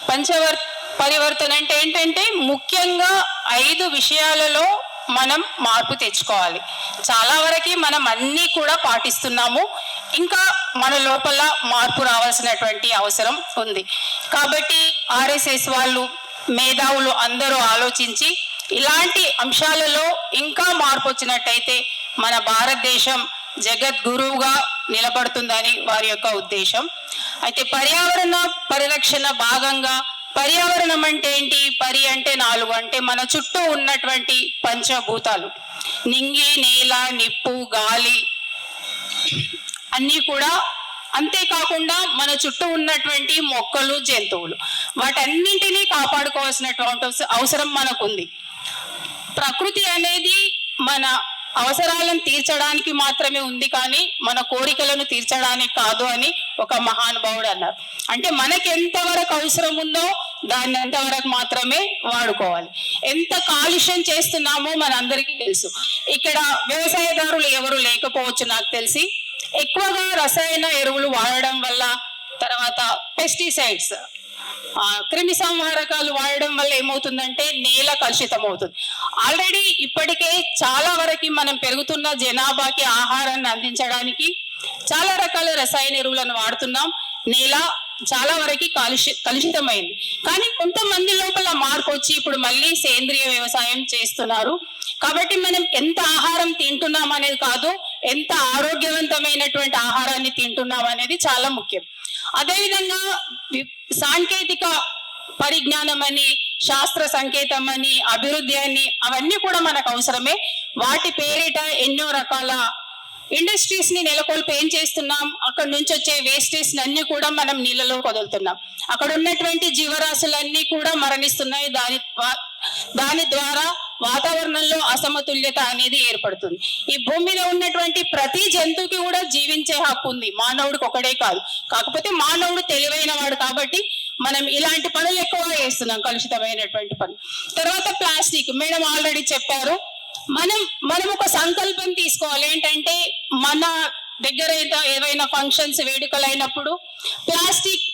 పంచవర్ పరివర్తన అంటే ఏంటంటే ముఖ్యంగా 5 విషయాలలో మనం మార్పు తెచ్చుకోవాలి. చాలా వరకు మనం అన్నీ కూడా పాటిస్తున్నాము, ఇంకా మన లోపల మార్పు రావాల్సినటువంటి అవసరం ఉంది. కాబట్టి ఆర్ఎస్ఎస్ వాళ్ళు, మేధావులు అందరూ ఆలోచించి ఇలాంటి అంశాలలో ఇంకా మార్పు వచ్చినట్టయితే మన భారతదేశం జగద్గురువుగా నిలబడుతుందని వారి యొక్క ఉద్దేశం. అయితే పర్యావరణ పరిరక్షణ భాగంగా, పర్యావరణం అంటే ఏంటి? పరి అంటే 4, అంటే మన చుట్టూ ఉన్నటువంటి పంచభూతాలు, నింగి, నేల, నిప్పు, గాలి అన్నీ కూడా. అంతేకాకుండా మన చుట్టూ ఉన్నటువంటి మొక్కలు, జంతువులు, వాటన్నింటినీ కాపాడుకోవాల్సినటువంటి అవసరం మనకుంది. ప్రకృతి అనేది మన అవసరాలను తీర్చడానికి మాత్రమే ఉంది, కానీ మన కోరికలను తీర్చడానికి కాదు అని ఒక మహానుభావుడు అన్నారు. అంటే మనకి ఎంతవరకు అవసరం ఉందో దాన్ని అంతవరకు మాత్రమే వాడుకోవాలి. ఎంత కాలుష్యం చేస్తున్నామో మనందరికీ తెలుసు. ఇక్కడ వ్యవసాయదారులు ఎవరు లేకపోవచ్చు నాకు తెలిసి. ఎక్కువగా రసాయన ఎరువులు వాడడం వల్ల, తర్వాత పెస్టిసైడ్స్, క్రిమి సంహారకాలు వాడడం వల్ల ఏమవుతుందంటే నేల కలుషితం అవుతుంది. ఆల్రెడీ ఇప్పటికే చాలా వరకు మనం పెరుగుతున్న జనాభాకి ఆహారాన్ని అందించడానికి చాలా రకాల రసాయన ఎరువులను వాడుతున్నాం. నేల చాలా వరకు కలుషితమైంది. కానీ కొంతమంది లోపల మార్పు వచ్చి ఇప్పుడు మళ్ళీ సేంద్రియ వ్యవసాయం చేస్తున్నారు. కాబట్టి మనం ఎంత ఆహారం తింటున్నాం అనేది కాదు, ఎంత ఆరోగ్యవంతమైనటువంటి ఆహారాన్ని తింటున్నాం అనేది చాలా ముఖ్యం. అదేవిధంగా సాంకేతిక పరిజ్ఞానం అని, శాస్త్ర సంకేతం అని, అభివృద్ధి అని, అవన్నీ కూడా మనకు అవసరమే. వాటి పేరిట ఎన్నో రకాల ఇండస్ట్రీస్ ని నెలకొల్పి ఏం చేస్తున్నాం? అక్కడ నుంచి వచ్చే వేస్టేజ్ అన్ని కూడా మనం నీళ్ళలో వదులుతున్నాం. అక్కడ ఉన్నటువంటి జీవరాశులన్నీ కూడా మరణిస్తున్నాయి. దాని ద్వారా వాతావరణంలో అసమతుల్యత అనేది ఏర్పడుతుంది. ఈ భూమి మీద ఉన్నటువంటి ప్రతి జంతువుకి కూడా జీవించే హక్కు ఉంది, మానవుడికి ఒకడే కాదు. కాకపోతే మానవుడు తెలివైన వాడు కాబట్టి మనం ఇలాంటి పనులు ఎక్కువ చేస్తున్నాం, కలుషితమైనటువంటి పనులు. తర్వాత ప్లాస్టిక్, మేడం ఆల్రెడీ చెప్పారు. మనం ఒక సంకల్పం తీసుకోవాలి. ఏంటంటే మన దగ్గర ఏవైనా ఫంక్షన్స్, వేడుకలు అయినప్పుడు ప్లాస్టిక్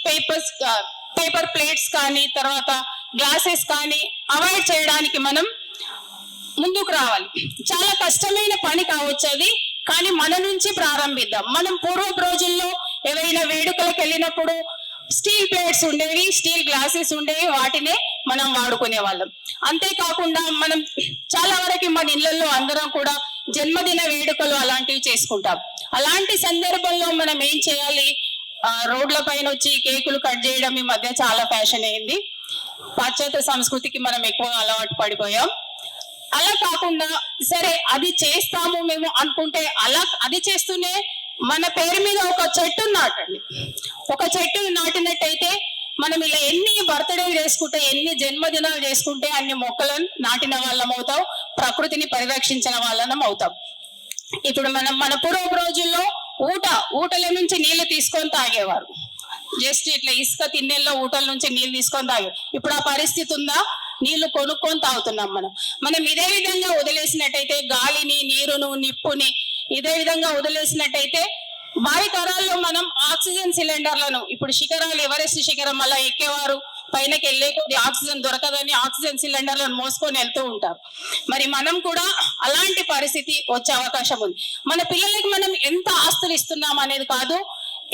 పేపర్ ప్లేట్స్ కానీ, తర్వాత గ్లాసెస్ కానీ అవాయిడ్ చేయడానికి మనం ముందుకు రావాలి. చాలా కష్టమైన పని కావచ్చు అది, కానీ మన నుంచి ప్రారంభిద్దాం. మనం పూర్వపు రోజుల్లో ఏవైనా వేడుకలకు వెళ్ళినప్పుడు స్టీల్ ప్లేట్స్ ఉండేవి, స్టీల్ గ్లాసెస్ ఉండేవి, వాటినే మనం వాడుకునే వాళ్ళం. అంతేకాకుండా మనం చాలా వరకు మన ఇళ్లలో అందరం కూడా జన్మదిన వేడుకలు అలాంటివి చేసుకుంటాం. అలాంటి సందర్భంలో మనం ఏం చేయాలి? రోడ్ల పైన వచ్చి కేకులు కట్ చేయడం ఈ మధ్య చాలా ఫ్యాషన్ అయింది. పాశ్చాత్య సంస్కృతికి మనం ఎక్కువ అలవాటు పడిపోయాం. అలా కాకుండా సరే అది చేస్తాము మేము అనుకుంటే, అది చేస్తూనే మన పేరు మీద ఒక చెట్టు నాటండి. ఒక చెట్టు నాటినట్టయితే మనం ఇలా ఎన్ని బర్త్డేలు చేసుకుంటే, ఎన్ని జన్మదినాలు చేసుకుంటే అన్ని మొక్కలను నాటిన వాళ్ళం అవుతాం, ప్రకృతిని పరిరక్షించిన వాళ్ళం అవుతాం. ఇప్పుడు మన పూర్వపు రోజుల్లో ఊటల నుంచి నీళ్లు తీసుకొని తాగేవారు. జస్ట్ ఇట్లా ఇసుక తిన్నెల్లో ఊటల నుంచి నీళ్లు తీసుకొని తాగేవారు. ఇప్పుడు ఆ పరిస్థితి ఉందా? నీళ్లు కొనుక్కొని తాగుతున్నాం. మనం ఇదే విధంగా వదిలేసినట్టయితే గాలిని, నీరును, నిప్పుని ఇదే విధంగా వదిలేసినట్టయితే భావి తరాల్లో మనం ఆక్సిజన్ సిలిండర్లను, ఇప్పుడు శిఖరాలు, ఎవరెస్ట్ శిఖరం అలా ఎక్కేవారు పైనకి వెళ్ళే కొద్ది ఆక్సిజన్ దొరకదని ఆక్సిజన్ సిలిండర్లను మోసుకొని వెళ్తూ ఉంటారు. మరి మనం కూడా అలాంటి పరిస్థితి వచ్చే అవకాశం ఉంది. మన పిల్లలకి మనం ఎంత ఆస్తులు ఇస్తున్నాం అనేది కాదు,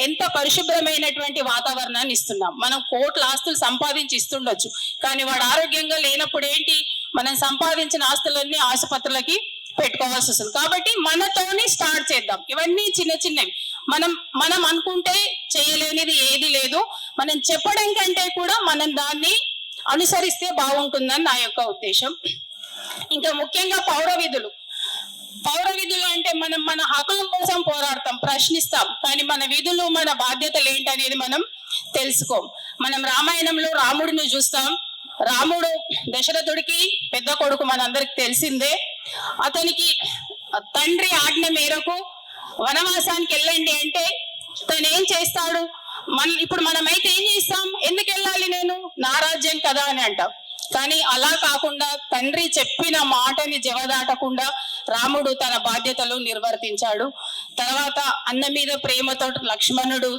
ఎంత పరిశుభ్రమైనటువంటి వాతావరణాన్ని ఇస్తున్నాం. మనం కోట్ల ఆస్తులు సంపాదించి ఇస్తుండొచ్చు, కానీ వాడు ఆరోగ్యంగా లేనప్పుడు ఏంటి? మనం సంపాదించిన ఆస్తులన్నీ ఆసుపత్రులకి పెట్టుకోవాల్సి వస్తుంది. కాబట్టి మనతోని స్టార్ట్ చేద్దాం. ఇవన్నీ చిన్న చిన్నవి. మనం అనుకుంటే చేయలేనిది ఏది లేదు. మనం చెప్పడం కంటే కూడా మనం దాన్ని అనుసరిస్తే బాగుంటుందని నా యొక్క ఉద్దేశం. ఇంకా ముఖ్యంగా పౌర విధులు అంటే మన హక్కుల కోసం పోరాడతాం, ప్రశ్నిస్తాం, కానీ మన విధులు, మన బాధ్యతలు ఏంటనేది మనం తెలుసుకోం. మనం రామాయణంలో రాముడిని చూస్తాం. రాముడు దశరథుడికి పెద్ద కొడుకు, మనందరికి తెలిసిందే. అతనికి తండ్రి ఆజ్ఞ మేరకు వనవాసానికి వెళ్ళండి అంటే తను ఏం చేస్తాడు? ఇప్పుడు మనమైతే ఏం చేస్తాం? ఎందుకు వెళ్ళాలి, నేను నా రాజ్యం కదా అని అంటాం. కానీ అలా కాకుండా తండ్రి చెప్పిన మాటని జవదాటకుండా రాముడు తన బాధ్యతలు నిర్వర్తించాడు. తర్వాత అన్న మీద ప్రేమతో లక్ష్మణుడు,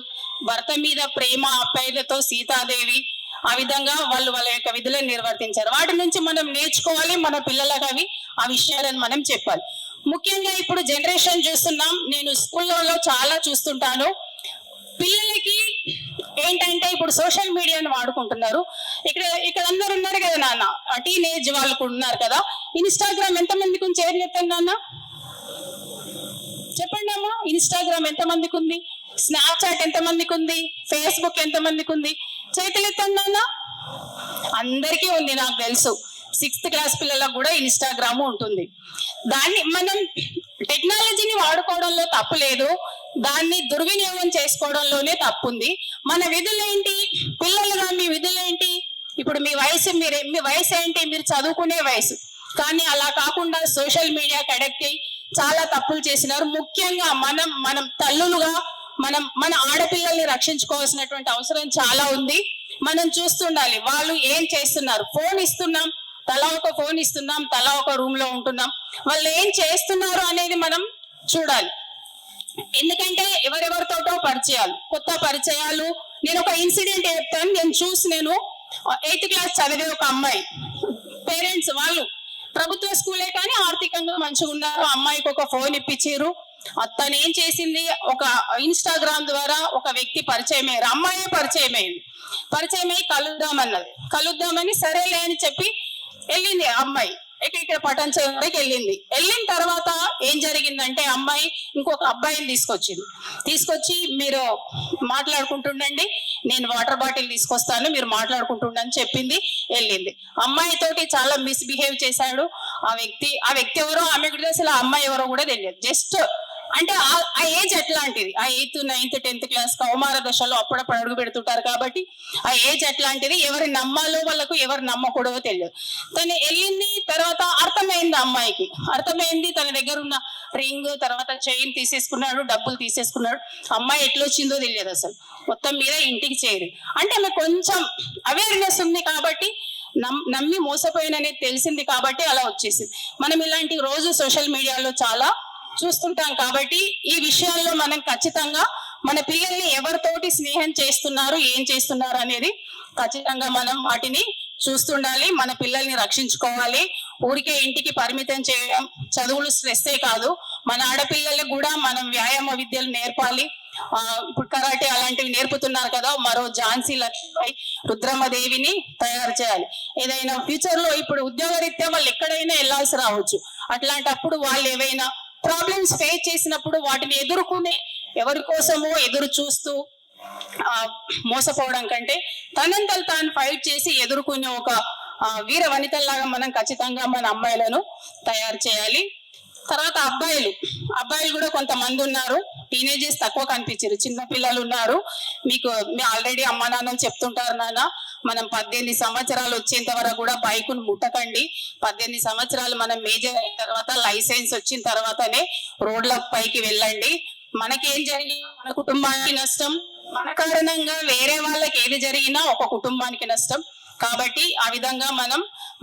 భర్త మీద ప్రేమ ఆప్యాయతతో సీతాదేవి, ఆ విధంగా వాళ్ళు వాళ్ళ యొక్క విధులను నిర్వర్తించారు. వాటి నుంచి మనం నేర్చుకోవాలి, మన పిల్లలకు అవి ఆ విషయాలను మనం చెప్పాలి. ముఖ్యంగా ఇప్పుడు జనరేషన్ చూస్తున్నాం, నేను స్కూళ్ళలో చాలా చూస్తుంటాను. పిల్లలకి ఏంటంటే ఇప్పుడు సోషల్ మీడియాను వాడుకుంటున్నారు. ఇక్కడ అందరు ఉన్నారు కదా నాన్న, టీనేజ్ వాళ్ళు కూడా ఉన్నారు కదా. ఇన్స్టాగ్రామ్ ఎంతమందికి ఉంది? చేతులు ఎత్తండి నాన్న, చెప్పండి అమ్మా. ఇన్స్టాగ్రామ్ ఎంతమందికి ఉంది? స్నాప్చాట్ ఎంతమందికి ఉంది? ఫేస్బుక్ ఎంతమందికి ఉంది? చేతులు ఎత్తండి నాన్న. అందరికీ ఉంది, నాకు తెలుసు. 6th క్లాస్ పిల్లలకు కూడా ఇన్స్టాగ్రామ్ ఉంటుంది. దాన్ని మనం టెక్నాలజీని వాడుకోవడంలో తప్పు లేదు, దాన్ని దుర్వినియోగం చేసుకోవడంలోనే తప్పు ఉంది. మన విధులేంటి? పిల్లలుగా మీ విధులేంటి? ఇప్పుడు మీ వయసు ఏంటి? మీరు చదువుకునే వయసు. కానీ అలా కాకుండా సోషల్ మీడియాకి అడిక్ట్ అయ్యి చాలా తప్పులు చేసినారు. ముఖ్యంగా మనం తల్లులుగా మన ఆడపిల్లల్ని రక్షించుకోవాల్సినటువంటి అవసరం చాలా ఉంది. మనం చూస్తుండాలి వాళ్ళు ఏం చేస్తున్నారు. ఫోన్ ఇస్తున్నాం, తలా ఒక ఫోన్ ఇస్తున్నాం, తలా ఒక రూమ్ లో ఉంటున్నాం. వాళ్ళు ఏం చేస్తున్నారు అనేది మనం చూడాలి. ఎందుకంటే ఎవరెవరితోటో పరిచయాలు, కొత్త పరిచయాలు. నేను ఒక ఇన్సిడెంట్ చెప్తాను. నేను 8th క్లాస్ చదివే ఒక అమ్మాయి పేరెంట్స్ వాళ్ళు ప్రభుత్వ స్కూలే కానీ ఆర్థికంగా మంచిగా ఉన్నారు. అమ్మాయికి ఒక ఫోన్ ఇప్పించారు. తను ఏం చేసింది, ఒక ఇన్స్టాగ్రామ్ ద్వారా ఒక వ్యక్తి పరిచయం అయ్యారు. అమ్మాయి పరిచయం అయ్యి కలుద్దామని సరేలే అని చెప్పి వెళ్ళింది అమ్మాయి. ఇక్కడ పటాన్ చెరువుకి వెళ్ళిన తర్వాత ఏం జరిగిందంటే అమ్మాయి ఇంకొక అబ్బాయిని తీసుకొచ్చి మీరు మాట్లాడుకుంటుండండి, నేను వాటర్ బాటిల్ తీసుకొస్తాను, మీరు మాట్లాడుకుంటుండని చెప్పింది. వెళ్ళింది. అమ్మాయితోటి చాలా మిస్బిహేవ్ చేశాడు ఆ వ్యక్తి ఎవరో ఆమెకు అసలు ఆ అమ్మాయి ఎవరో కూడా తెలియదు. జస్ట్ అంటే ఆ ఏజ్ ఎట్లాంటిది, ఆ 8th, 9th, 10th క్లాస్ కౌమార దశలో అప్పుడప్పుడు అడుగు పెడుతుంటారు కాబట్టి ఆ ఏజ్ ఎట్లాంటిది, ఎవరు నమ్మాలో వాళ్ళకు ఎవరు నమ్మకూడదో తెలియదు. తను వెళ్ళింది. తర్వాత అర్థమైంది అమ్మాయికి, తన దగ్గర ఉన్న రింగ్ తర్వాత చైన్ తీసేసుకున్నాడు, డబ్బులు తీసేసుకున్నాడు. అమ్మాయి ఎట్లొచ్చిందో తెలియదు అసలు. మొత్తం మీద ఇంటికి చేరి అంటే ఆమె కొంచెం అవేర్నెస్ ఉంది కాబట్టి, నమ్మి మోసపోయిననేది తెలిసింది కాబట్టి అలా వచ్చేసింది. మనం ఇలాంటి రోజు సోషల్ మీడియాలో చాలా చూస్తుంటాం కాబట్టి ఈ విషయాల్లో మనం ఖచ్చితంగా మన పిల్లల్ని ఎవరితోటి స్నేహం చేస్తున్నారు, ఏం చేస్తున్నారు అనేది ఖచ్చితంగా మనం వాటిని చూస్తుండాలి. మన పిల్లల్ని రక్షించుకోవాలి. ఊరికే ఇంటికి పరిమితం చేయడం, చదువులు స్ట్రెస్సే కాదు, మన ఆడపిల్లలకు కూడా మనం వ్యాయామ విద్యలు నేర్పాలి. ఇప్పుడు కరాటే అలాంటివి నేర్పుతున్నారు కదా, మరో ఝాన్సీ లక్ష్మీబాయి, రుద్రమదేవిని తయారు చేయాలి. ఏదైనా ఫ్యూచర్ లో ఇప్పుడు ఉద్యోగరీత్యా వాళ్ళు ఎక్కడైనా వెళ్లాల్సి రావచ్చు. అట్లాంటప్పుడు వాళ్ళు ఏవైనా ప్రాబ్లమ్స్ ఫేస్ చేసినప్పుడు వాటిని ఎదుర్కొనే, ఎవరి కోసమో ఎదురు చూస్తూ మోసపోవడం కంటే తనంతలు తాను ఫైట్ చేసి ఎదుర్కొనే ఒక వీర వనితల్లాగా మనం ఖచ్చితంగా మన అమ్మాయిలను తయారు చేయాలి. తర్వాత అబ్బాయిలు కూడా కొంతమంది ఉన్నారు. టీనేజర్స్ తక్కువ కనిపించారు, చిన్న పిల్లలు ఉన్నారు. మీ ఆల్రెడీ అమ్మా నాన్నలు చెప్తుంటారు, నాన్న మనం 18 సంవత్సరాలు వచ్చేంత వరకు కూడా బైకును ముట్టకండి. 18 సంవత్సరాలు మనం మేజర్ అయిన తర్వాత, లైసెన్స్ వచ్చిన తర్వాతనే రోడ్ల పైకి వెళ్ళండి. మనకేం జరిగినా మన కుటుంబానికి నష్టం, మన కారణంగా వేరే వాళ్ళకి ఏది జరిగినా ఒక కుటుంబానికి నష్టం. కాబట్టి ఆ విధంగా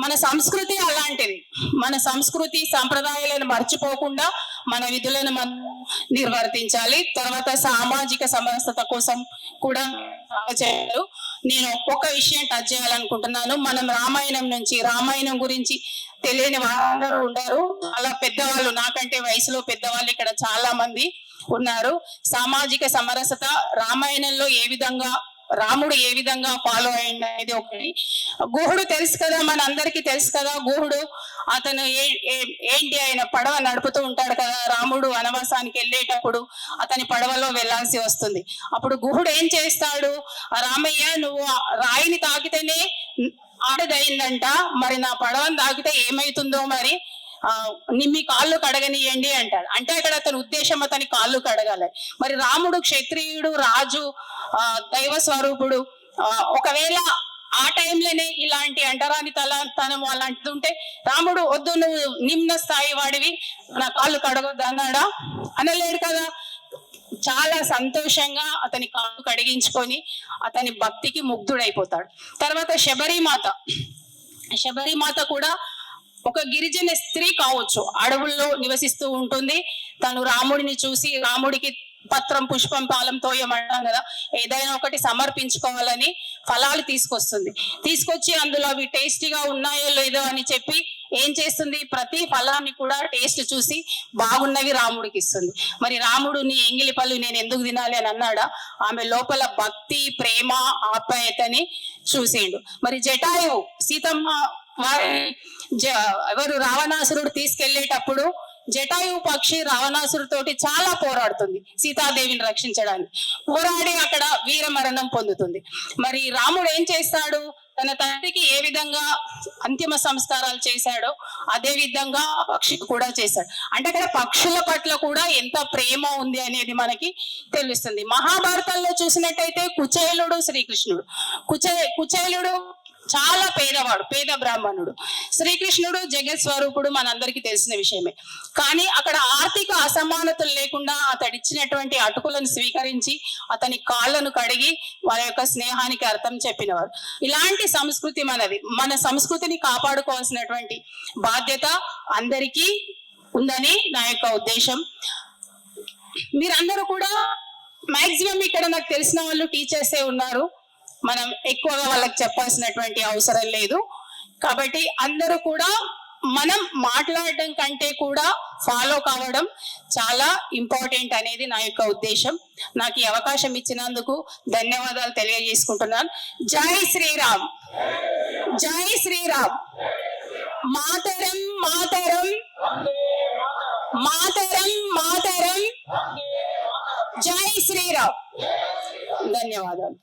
మన సంస్కృతి అలాంటిది. మన సంస్కృతి సంప్రదాయాలను మర్చిపోకుండా మన విధులను మనం నిర్వర్తించాలి. తర్వాత సామాజిక సమరసత కోసం కూడా చేయాలి. నేను ఒక విషయం టచ్ చేయాలనుకుంటున్నాను. మనం రామాయణం గురించి తెలియని వాళ్ళందరూ ఉండరు. చాలా పెద్దవాళ్ళు, నాకంటే వయసులో పెద్దవాళ్ళు ఇక్కడ చాలా మంది ఉన్నారు. సామాజిక సమరసత రామాయణంలో రాముడు ఏ విధంగా ఫాలో అయ్యింది అనేది ఒకటి. గుహుడు తెలుసు కదా, మన అందరికీ తెలుసు కదా. గుహుడు అతను ఏంటి, ఆయన పడవ నడుపుతూ ఉంటాడు కదా. రాముడు వనవాసానికి వెళ్ళేటప్పుడు అతని పడవలో వెళ్లాల్సి వస్తుంది. అప్పుడు గుహుడు ఏం చేస్తాడు, రామయ్య నువ్వు రాయిని తాకితేనే ఆడదయిందంట, మరి నా పడవని తాకితే ఏమైతుందో, మరి మీ కాళ్ళు కడగనియండి అంటాడు. అంటే అక్కడ అతని ఉద్దేశం అతని కాళ్ళు కడగాలి. మరి రాముడు క్షత్రియుడు, రాజు, దైవ స్వరూపుడు. ఒకవేళ ఆ టైంలోనే ఇలాంటి అంటరాని తనము అలాంటిది ఉంటే రాముడు వద్దు నువ్వు నిమ్న స్థాయి వాడివి, నా కాళ్ళు కడగొద్దు అన్నాడా? అనలేడు కదా. చాలా సంతోషంగా అతని కాళ్ళు కడిగించుకొని అతని భక్తికి ముగ్ధుడైపోతాడు. తర్వాత శబరిమాత కూడా ఒక గిరిజన స్త్రీ కావచ్చు, అడవుల్లో నివసిస్తూ ఉంటుంది. తను రాముడిని చూసి రాముడికి పత్రం పుష్పం పాలం తోయం అంటాం కదా, ఏదైనా ఒకటి సమర్పించుకోవాలని ఫలాలు తీసుకొస్తుంది. తీసుకొచ్చి అందులో అవి టేస్టీగా ఉన్నాయో లేదో అని చెప్పి ఏం చేస్తుంది, ప్రతి ఫలాన్ని కూడా టేస్ట్ చూసి బాగున్నవి రాముడికి ఇస్తుంది. మరి రాముడు నీ ఎంగిలి పళ్ళు నేను ఎందుకు తినాలి అని అన్నాడా? ఆమె లోపల భక్తి, ప్రేమ, ఆప్యాయతని చూసిండు. మరి జటాయువు సీతమ్మ ఎవరు రావణాసురుడు తీసుకెళ్లేటప్పుడు జటాయువు పక్షి రావణాసురుతోటి చాలా పోరాడుతుంది సీతాదేవిని రక్షించడానికి. పోరాడి అక్కడ వీరమరణం పొందుతుంది. మరి రాముడు ఏం చేస్తాడు, తన తండ్రికి ఏ విధంగా అంతిమ సంస్కారాలు చేశాడో అదే విధంగా పక్షికి కూడా చేశాడు. అంటే అక్కడ పక్షుల పట్ల కూడా ఎంత ప్రేమ ఉంది అనేది మనకి తెలుస్తుంది. మహాభారతంలో చూసినట్టయితే కుచేలుడు శ్రీకృష్ణుడు, కుచేలుడు చాలా పేదవాడు, పేద బ్రాహ్మణుడు. శ్రీకృష్ణుడు జగత్ స్వరూపుడు, మనందరికీ తెలిసిన విషయమే. కానీ అక్కడ ఆర్థిక అసమానతలు లేకుండా అతడిచ్చినటువంటి అటుకులను స్వీకరించి అతని కాళ్ళను కడిగి వారి యొక్క స్నేహానికి అర్థం చెప్పినవారు. ఇలాంటి సంస్కృతి మనది. మన సంస్కృతిని కాపాడుకోవాల్సినటువంటి బాధ్యత అందరికీ ఉందని నా యొక్క ఉద్దేశం. మీరందరూ కూడా మాక్సిమం ఇక్కడ నాకు తెలిసిన వాళ్ళు టీచర్సే ఉన్నారు. మనం ఎక్కువగా వాళ్ళకి చెప్పాల్సినటువంటి అవసరం లేదు. కాబట్టి అందరూ కూడా మనం మాట్లాడడం కంటే కూడా ఫాలో కావడం చాలా ఇంపార్టెంట్ అనేది నా యొక్క ఉద్దేశం. నాకు ఈ అవకాశం ఇచ్చినందుకు ధన్యవాదాలు తెలియజేసుకుంటున్నాను. జై శ్రీరామ్, జై శ్రీరామ్. మాతరం మాతరం మాతరం మాతరం. జై శ్రీరామ్. ధన్యవాదాలు.